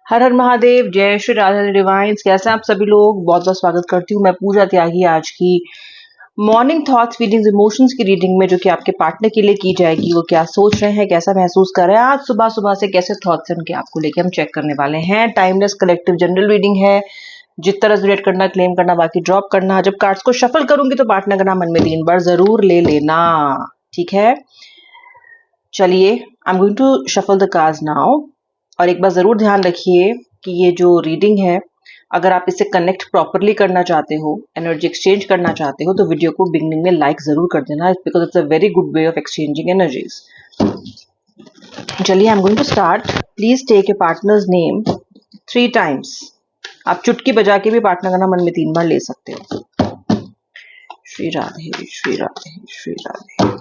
हर हर महादेव, जय श्री राधा डिवाइन्स। कैसे हैं आप सभी लोग? बहुत बहुत स्वागत करती हूँ मैं पूजा त्यागी आज की मॉर्निंग थॉट्स फीलिंग्स इमोशंस की रीडिंग में, जो कि आपके पार्टनर के लिए की जाएगी। वो क्या सोच रहे हैं, कैसा महसूस कर रहे हैं आज सुबह सुबह से, कैसे थॉट्स हैं उनके आपको लेके हम चेक करने वाले हैं। टाइमलेस कलेक्टिव जनरल रीडिंग है। जिस तरह रेजोनेट करना, क्लेम करना, बाकी ड्रॉप करना। जब कार्ड्स को शफल करूंगी तो पार्टनर का नाम मन में 3 बार जरूर ले लेना, ठीक है? चलिए, I am going to shuffle the cards now. और एक बार जरूर ध्यान रखिए कि ये जो रीडिंग है, अगर आप इसे कनेक्ट प्रॉपरली करना चाहते हो, एनर्जी एक्सचेंज करना चाहते हो, तो वीडियो को बिगनिंग में लाइक जरूर कर देना, because it's a very good way of exchanging energies. चलिए, I am going to start. Please take a partner's name 3 times. आप चुटकी बजा के भी पार्टनर का नाम मन में 3 बार ले सकते हो। श्री राधे, श्री राधे, श्री राधे।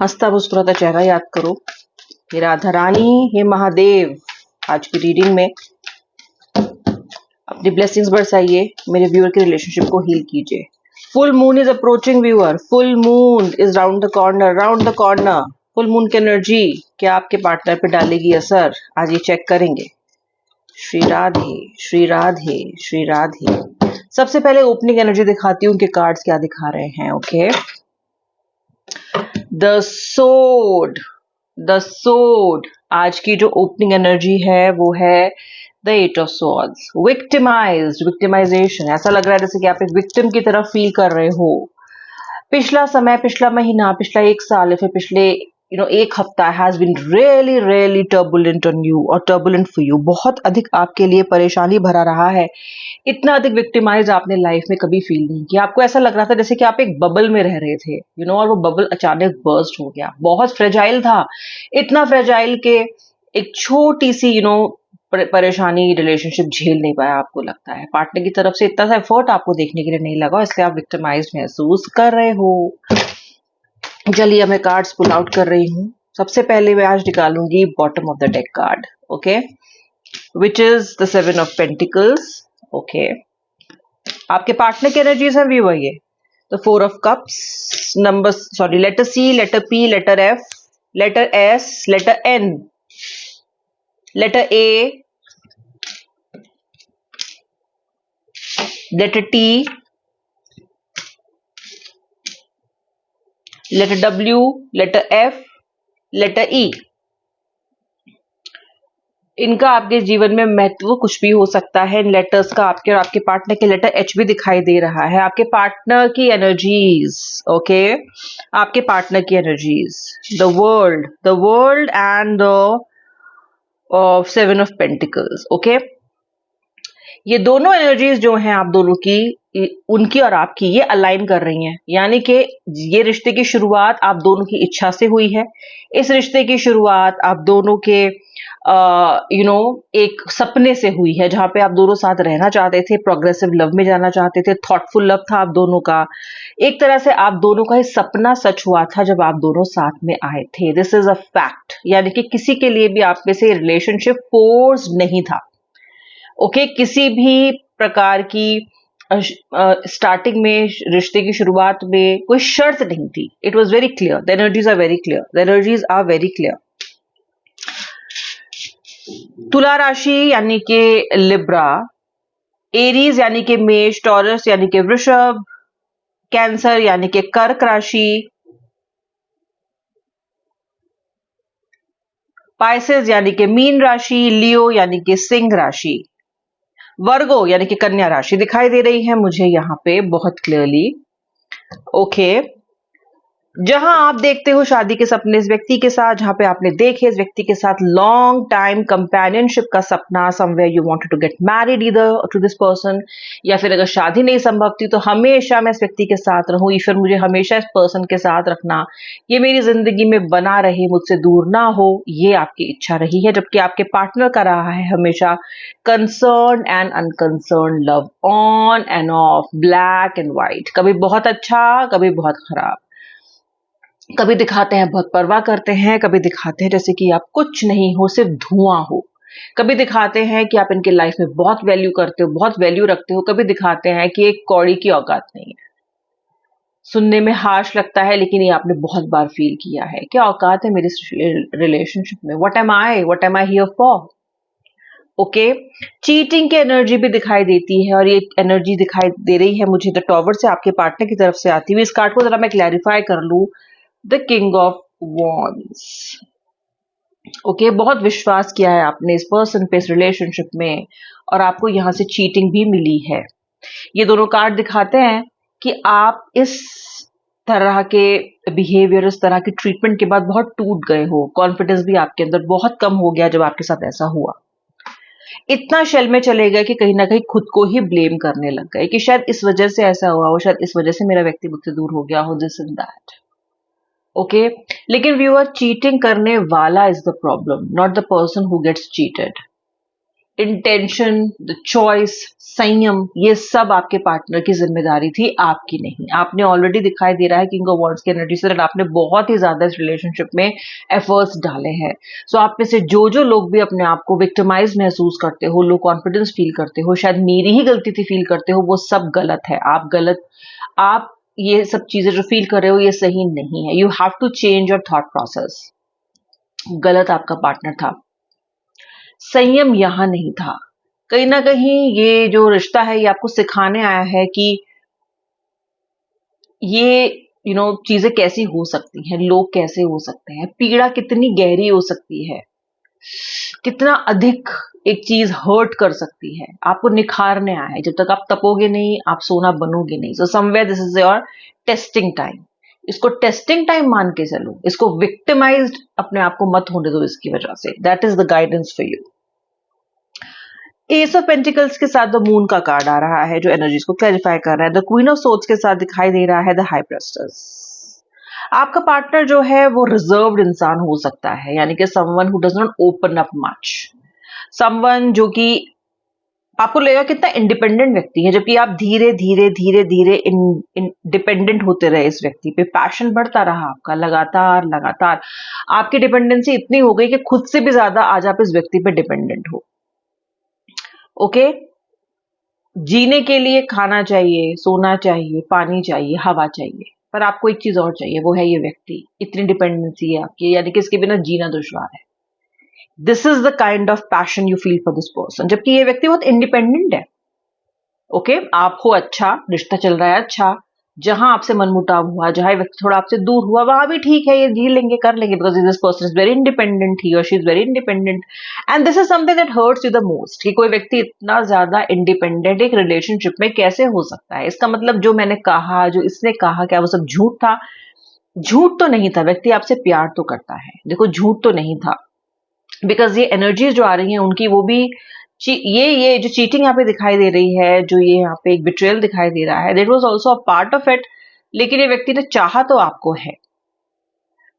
हंसता मुस्कुराता चेहरा याद करो। हे राधा रानी, हे महादेव, आज की रीडिंग में अपनी ब्लेसिंग्स बरसाइए, मेरे व्यूअर के रिलेशनशिप को हील कीजिए। Full moon is approaching viewer, full moon is round the corner, round the corner. Full moon की एनर्जी क्या आपके पार्टनर पे डालेगी असर, आज ये चेक करेंगे। श्री राधे, श्री राधे, श्री राधे। सबसे पहले ओपनिंग एनर्जी दिखाती हूँ कि कार्ड्स क्या दिखा रहे हैं। ओके, द सोड, द सोड। आज की जो ओपनिंग एनर्जी है वो है the 8 of swords. Victimised, victimisation. ऐसा लग रहा है जैसे कि आप एक विक्टिम की तरफ फील कर रहे हो। पिछला समय, पिछला महीना, पिछला 1 साल या फिर पिछले एक हफ्ता has been really really turbulent on you और टर्बुलेंट फॉर यू। बहुत अधिक आपके लिए परेशानी भरा रहा है। इतना अधिक विक्टिमाइज आपने लाइफ में कभी फील नहीं किया। आपको ऐसा लग रहा था जैसे कि आप एक बबल में रह रहे थे, और वो बबल अचानक बर्स्ट हो गया। बहुत फ्रेजाइल था, इतना फ्रेजाइल के एक छोटी सी परेशानी रिलेशनशिप झेल नहीं पाया। आपको लगता है पार्टनर की तरफ से इतना सा एफर्ट आपको देखने के लिए नहीं लगा, इसलिए आप विक्टिमाइज महसूस कर रहे हो। चलिए, मैं कार्ड्स पुल आउट कर रही हूँ। सबसे पहले मैं आज निकालूंगी bottom of the deck card, okay, which is the 7 of pentacles. Okay, आपके पार्टनर की एनर्जीज है व्यूअर ये। The 4 of cups, number sorry, letter C, letter P, letter F, letter S, letter N, letter A, letter T, letter W, letter F, letter E. इनका आपके जीवन में महत्व कुछ भी हो सकता है। इन लेटर्स का आपके और आपके पार्टनर के लेटर एच भी दिखाई दे रहा है। आपके पार्टनर की एनर्जीज, ओके, आपके पार्टनर की energies, the world and the 7 of pentacles. Okay, ये दोनों एनर्जीज जो हैं आप दोनों की, उनकी और आपकी, ये अलाइन कर रही हैं। यानी कि ये रिश्ते की शुरुआत आप दोनों की इच्छा से हुई है। इस रिश्ते की शुरुआत आप दोनों के एक सपने से हुई है, जहां पे आप दोनों साथ रहना चाहते थे, प्रोग्रेसिव लव में जाना चाहते थे, थॉटफुल लव था आप दोनों का। एक तरह से आप दोनों का ये सपना सच हुआ था जब आप दोनों साथ में आए थे। This is a fact. यानी कि किसी के लिए भी आप में से रिलेशनशिप फोर्स नहीं था। ओके, किसी भी प्रकार की स्टार्टिंग में, रिश्ते की शुरुआत में कोई शर्त नहीं थी। It was very clear, the energies are very clear, the energies are very clear. तुला राशि यानी कि लिब्रा, एरीज यानी कि मेष, टॉरस यानी कि वृषभ, कैंसर यानी कि कर्क राशि, पाइसेस यानी कि मीन राशि, लियो यानी कि सिंह राशि, वर्गो यानी कि कन्या राशि दिखाई दे रही है मुझे यहाँ पे बहुत क्लियरली। ओके, जहां आप देखते हो शादी के सपने इस व्यक्ति के साथ, जहां पे आपने देखे इस व्यक्ति के साथ लॉन्ग टाइम कंपेनियनशिप का सपना, somewhere you wanted to get married either to this person, या फिर अगर शादी नहीं संभव थी तो हमेशा मैं इस व्यक्ति के साथ रहूं, या फिर मुझे हमेशा इस पर्सन के साथ रखना, ये मेरी जिंदगी में बना रहे, मुझसे दूर ना हो, ये आपकी इच्छा रही है। जबकि आपके पार्टनर का रहा है हमेशा concern and unconcern love, on end of, black and white, कभी बहुत अच्छा, कभी बहुत खराब। कभी दिखाते हैं बहुत परवाह करते हैं, कभी दिखाते हैं जैसे कि आप कुछ नहीं हो, सिर्फ धुआं हो। कभी दिखाते हैं कि आप इनके लाइफ में बहुत वैल्यू करते हो, बहुत वैल्यू रखते हो। कभी दिखाते हैं कि एक कौड़ी की औकात नहीं है। सुनने में हार्श लगता है, लेकिन ये आपने बहुत बार फील किया है। क्या औकात है मेरी रिलेशनशिप में? What am I hear for? Okay, cheating की एनर्जी भी दिखाई देती है, और ये एनर्जी दिखाई दे रही है मुझे द टॉवर से, आपके पार्टनर की तरफ से आती हुई। इस कार्ड को जरा मैं क्लैरिफाई कर लूं। The king of wands. Okay, बहुत विश्वास किया है आपने इस पर्सन पे, इस रिलेशनशिप में, और आपको यहां से चीटिंग भी मिली है। ये दोनों कार्ड दिखाते हैं कि आप इस तरह के बिहेवियर, इस तरह की ट्रीटमेंट के बाद बहुत टूट गए हो। कॉन्फिडेंस भी आपके अंदर बहुत कम हो गया जब आपके साथ ऐसा हुआ। इतना शेल में चले गए कि कहीं ना कहीं खुद को ही ब्लेम करने लग गए कि शायद इस वजह से ऐसा हुआ हो, शायद इस वजह से मेरा व्यक्ति मुझसे दूर हो गया हो, दिस एंड दैट। ओके, लेकिन व्यूअर, चीटिंग करने वाला is the problem, not the person who gets cheated. Intention, the choice, संयम, ये सब आपके पार्टनर की जिम्मेदारी थी, आपकी नहीं। आपने ऑलरेडी दिखाई दे रहा है किंग ऑफ वॉन्ड्स की एनर्जी से आपने बहुत ही ज्यादा इस रिलेशनशिप में एफर्ट्स डाले हैं। सो आप में से जो जो लोग भी अपने आप को विक्टिमाइज महसूस करते हो, लो कॉन्फिडेंस फील करते हो, शायद मेरी ही गलती थी फील करते हो, वो सब गलत है। आप गलत, आप ये सब चीजें जो फील कर रहे हो ये सही नहीं है। You have to change your thought process. गलत आपका पार्टनर था, संयम यहां नहीं था। कहीं ना कहीं ये जो रिश्ता है ये आपको सिखाने आया है कि ये चीजें कैसी हो सकती हैं, लोग कैसे हो सकते हैं, पीड़ा कितनी गहरी हो सकती है, कितना अधिक एक चीज हर्ट कर सकती है। आपको निखारने आया है। जब तक आप तपोगे नहीं, आप सोना बनोगे नहीं। So somewhere this is your testing time. इसको टेस्टिंग टाइम मान के चलो, इसको विक्टिमाइज्ड अपने आप को मत होने दो इसकी वजह से। That is the guidance for you. S of pentacles के साथ द मून का कार्ड आ रहा है जो एनर्जीज को क्लैरिफाई कर रहा है। द क्वीन ऑफ सोर्ड्स के साथ दिखाई दे रहा है द हाई प्रेस्टेस। आपका पार्टनर जो है वो रिजर्व्ड इंसान हो सकता है, यानी कि someone who does not open up much, someone जो कि आपको लगेगा कितना इंडिपेंडेंट व्यक्ति है, जबकि आप धीरे धीरे धीरे धीरे डिपेंडेंट होते रहे इस व्यक्ति पे। पैशन बढ़ता रहा आपका लगातार लगातार। आपकी डिपेंडेंसी इतनी हो गई कि खुद से भी ज्यादा आज आप इस व्यक्ति पे डिपेंडेंट हो। ओके, जीने के लिए खाना चाहिए, सोना चाहिए, पानी चाहिए, हवा चाहिए, पर आपको एक चीज और चाहिए, वो है ये व्यक्ति। इतनी डिपेंडेंसी है आपकी, यानी कि इसके बिना जीना दुश्वार है। This is the kind of passion you feel for this person, जबकि ये व्यक्ति बहुत इंडिपेंडेंट है। ओके, आप हो अच्छा, रिश्ता चल रहा है अच्छा, जहां आपसे मनमुटाव हुआ, जहां व्यक्ति थोड़ा आपसे दूर हुआ, वहां भी ठीक है, ये झेल लेंगे, कर लेंगे, because this person is very independent, he और she is very independent. And this is something that hurts you the most, कि कोई व्यक्ति इतना ज्यादा इंडिपेंडेंट एक रिलेशनशिप में कैसे हो सकता है। इसका मतलब जो मैंने कहा, जो इसने कहा, क्या वो सब झूठ था? झूठ तो नहीं था। व्यक्ति आपसे प्यार तो करता है, देखो झूठ तो नहीं था। बिकॉज ये एनर्जीज जो आ रही हैं उनकी, वो भी ये जो चीटिंग यहाँ पे दिखाई दे रही है, जो ये यहाँ पे एक बिट्रेयल दिखाई दे रहा है, that was also a part of it. लेकिन ये व्यक्ति ने चाहा तो आपको है।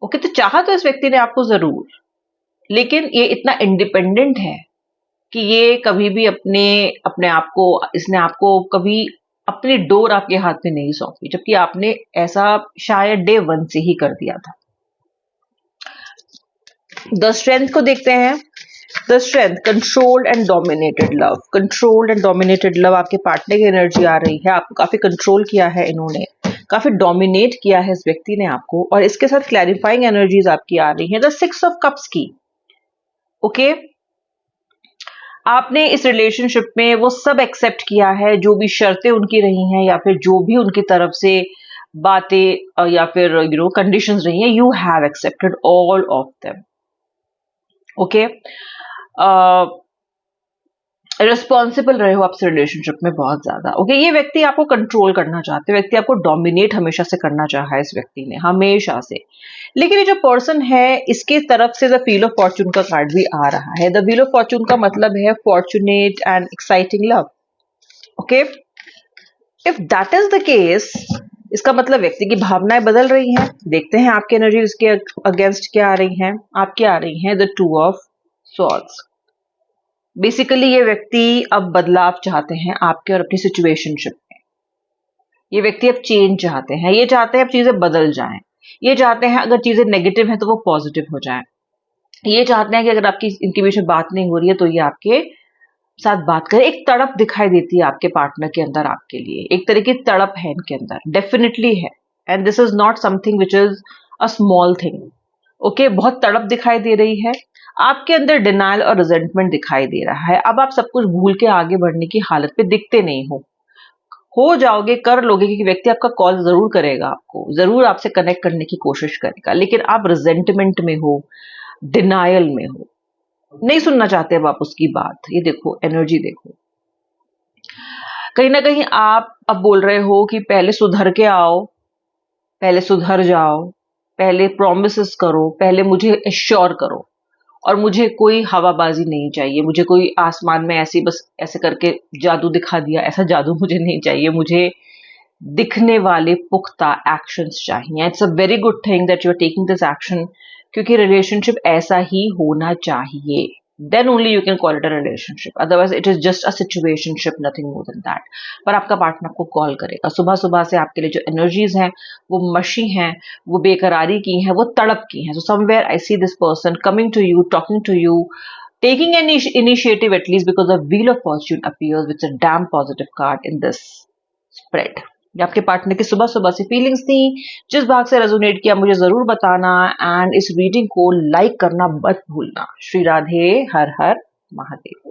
ओके, तो चाहा तो इस व्यक्ति ने आपको जरूर, लेकिन ये इतना इंडिपेंडेंट है कि ये कभी भी अपने अपने आप को, इसने आपको कभी अपनी डोर आपके हाथ में नहीं सौंपी, जबकि आपने ऐसा शायद डे वन से ही कर दिया था। द स्ट्रेंथ को देखते हैं। The strength, controlled and dominated love. Controlled and dominated love, आपके पार्टनर की एनर्जी आ रही है। आपको काफी कंट्रोल किया है इन्होंने, काफी डोमिनेट किया है इस व्यक्ति ने आपको, और इसके साथ क्लैरिफाइंग एनर्जीज आपकी आ रही है द सिक्स ऑफ कप्स की। ओके, आपने इस रिलेशनशिप में वो सब एक्सेप्ट किया है जो भी शर्तें उनकी रही हैं, या फिर जो भी उनकी तरफ से बातें या फिर कंडीशंस रही हैं, you have accepted all of them. Okay, responsible रहे हो आप रिलेशनशिप में बहुत ज्यादा। ओके, ये व्यक्ति आपको कंट्रोल करना चाहते, व्यक्ति आपको डोमिनेट हमेशा से करना चाहा है इस व्यक्ति ने, हमेशा से। लेकिन ये जो पर्सन है, इसके तरफ से द व्हील ऑफ फॉर्चून का कार्ड भी आ रहा है। द व्हील ऑफ फॉर्चून का मतलब है fortunate and exciting love. Okay, if that is the case, इसका मतलब व्यक्ति की भावनाएं बदल रही हैं। देखते हैं आपकी एनर्जी इसके अगेंस्ट क्या आ रही हैं। आपकी आ रही हैं the two of swords. Basically ये व्यक्ति अब बदलाव चाहते हैं आपके और अपनी सिचुएशनशिप में। ये व्यक्ति अब चेंज चाहते हैं, ये चाहते हैं अब चीजें बदल जाएं। ये चाहते हैं अगर चीजें नेगेटिव हैं तो वो पॉजिटिव हो जाएं। ये चाहते हैं कि अगर आपकी इनके बीच में बात नहीं हो रही है तो ये आपके साथ बात करें। एक तड़प दिखाई देती है आपके पार्टनर के अंदर आपके लिए, एक तरह की तड़प है इनके अंदर, डेफिनेटली है। And this is not something which is a small thing. Okay, बहुत तड़प दिखाई दे रही है, आपके अंदर डिनायल और रिजेंटमेंट दिखाई दे रहा है। अब आप सब कुछ भूल के आगे बढ़ने की हालत पे दिखते नहीं हो जाओगे, कर लोगे, क्योंकि व्यक्ति आपका कॉल जरूर करेगा, आपको जरूर आपसे कनेक्ट करने की कोशिश करेगा, लेकिन आप रिजेंटमेंट में हो, डिनायल में हो, नहीं सुनना चाहते अब आप उसकी बात। ये देखो, एनर्जी देखो, कहीं ना कहीं आप अब बोल रहे हो कि पहले सुधर के आओ, पहले सुधर जाओ, पहले प्रोमिस करो, पहले मुझे एश्योर करो, और मुझे कोई हवाबाजी नहीं चाहिए, मुझे कोई आसमान में ऐसे बस ऐसे करके जादू दिखा दिया, ऐसा जादू मुझे नहीं चाहिए, मुझे दिखने वाले पुख्ता एक्शंस चाहिए। It's a very good thing that you are taking this action, क्योंकि रिलेशनशिप ऐसा ही होना चाहिए। Then only you can call it a relationship, otherwise it is just a situationship, nothing more than that. पर आपका partner आपको call करेगा सुबह सुबह से, आपके लिए जो एनर्जीज हैं वो मशी हैं, वो बेकरारी की हैं, वो तड़प की हैं। So somewhere I see this person coming to you, talking to you, taking an initiative, at least because the wheel of fortune appears with a damn positive card in this spread। ये आपके partner की सुबह सुबह से feelings थी। जिस भाग से रेजोनेट किया मुझे जरूर बताना, एंड इस रीडिंग को लाइक करना मत भूलना। श्री राधे, हर हर महादेव।